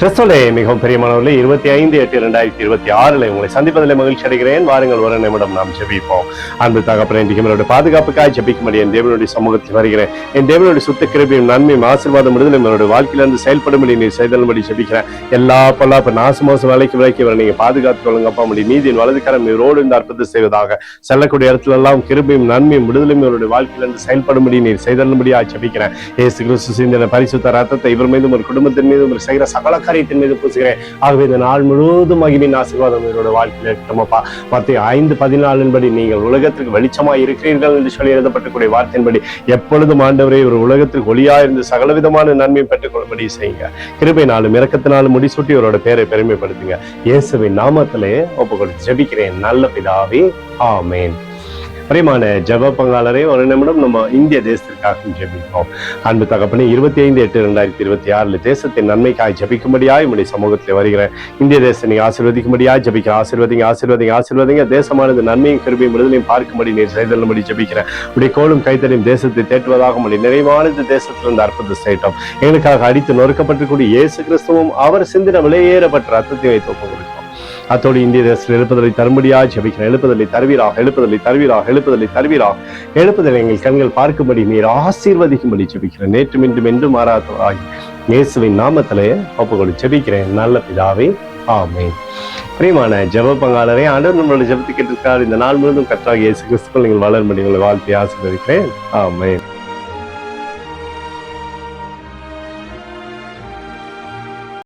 கிறிஸ்துவிலே மிகவும் பிரியமானவர்களே, 25/8/2026 உங்களை சந்திப்பதில் மகிழ்ச்சி அடைகிறேன். வாருங்கள், ஒரு நிமிடம் நாம் ஜெபிப்போம். அன்பு தகப்பனே, இன்றைக்கு என்னுடைய பாதுகாப்புக்காக ஜெபிக்கும்படி என் தேவனுடைய சமூகத்தில் வருகிறேன். என் தேவனுடைய சுத்த கிருபையும் நன்மையும் ஆசீர்வாதம் விடுதலை என்னுடைய வாழ்க்கையிலிருந்து செயல்படும்படி நீ செய்தல்படி ஜெபிக்கிறேன். எல்லா பொல்லாப்பு நாசமோசம் விலைக்கு வர நீங்க பாதுகாத்துக் கொள்ளுங்கப்பா. உடைய நீதியின் வலதுக்கரம் நீரோடு இந்த அற்புதத்தை செய்வதாக. செல்லக்கூடிய இடத்துல எல்லாம் கிருபையும் நன்மையும் விடுதலையும் என்னுடைய வாழ்க்கையிலிருந்து செயல்படும்படி நீர் செய்தல்படியாக ஜெபிக்கிறேன். இயேசு கிறிஸ்து சிந்தின பரிசுத்த ரத்தத்தை இவர் மீதும் ஒரு குடும்பத்தின் மீதும் ஒரு செய்கிற சகல காரியத்தின் மீது பூசுகிறேன். ஆகவே இந்த நாள் முழுவதும் மகிமையின் ஆசீர்வாதம் என்னோட வாழ்க்கையில் இருக்கட்டுமப்பா. மத்தேயு 5:14 நீங்கள் உலகத்திற்கு வெளிச்சமாய் இருக்கிறீர்கள் என்று சொல்லி எழுதப்பட்டக்கூடிய வார்த்தையின்படி எப்பொழுதும் ஆண்டவரே ஒரு உலகத்திற்கு ஒளியா இருந்து சகலவிதமான நன்மையை பெற்றுக் கொள்ளும்படி செய்யுங்க. கிருபையினாலும் இரக்கத்தினாலும் முடிசூட்டி அவரோட பேரை பெருமைப்படுத்துங்க. இயேசுவின் நாமத்திலே ஒப்புக் கொடுத்து ஜெபிக்கிறேன் நல்ல பிதாவே, ஆமேன். பிரியமான ஜெப பங்காளரே, ஒரு நிமிடம் நம்ம இந்திய தேசத்திற்காக ஜெபிப்போம். அன்பு தகப்பனே, 25/8/2026 தேசத்தின் நன்மைக்காக ஜெபிக்கும்படியாய் உடைய சமூகத்தில் வருகிறேன். இந்திய தேசத்தை நீங்க ஆசீர்வதிக்கும்படியாய் ஜெபிக்க ஆசீர்வதிங்க. தேசமானது நன்மையும் கிருபையும் விடுதலையும் பார்க்கும்படி நீர் செய்தல்படி ஜெபிக்கிறேன். உடைய கோலும் கைத்தறியும் தேசத்தை தேற்றுவதாக உடைய நிறைவானது தேசத்திலிருந்து அற்புதம் செய்யட்டும். எங்களுக்காக அடித்து நொறுக்கப்பட்டிருக்கூடிய இயேசு கிறிஸ்துவும் அவர் சிந்தின விலையேறப்பட்ட ரத்தத்தை வைத்து ஒப்புக் கொடுக்கும். அத்தோடு இந்திய தேசத்தில் எழுப்புதலை தரும்படியாக ஜெபிக்கிறேன். எழுப்புதலை தருவீராக. எழுப்புதலை எங்கள் கண்கள் பார்க்கும்படி நீர் ஆசீர்வதிக்கும்படி ஜெபிக்கிறேன். நேற்றும் இன்றும் என்றும் மாறாதவராகி இயேசுவின் நாமத்திலே ஒப்புக்கொடு ஜெபிக்கிறேன் நல்ல பிதாவே, ஆமென். பிரியமான ஜெப பங்காளரே, ஆண்டவர் நம்மளோட ஜெபத்தை கேட்டிருக்கார். இந்த நாள் முழுவதும் கர்த்தராகிய இயேசு கிறிஸ்துவுக்குள் நீங்கள் வளரும்படி உங்களை வாழ்த்தி ஆசீர்வதிக்கிறேன். ஆமென்.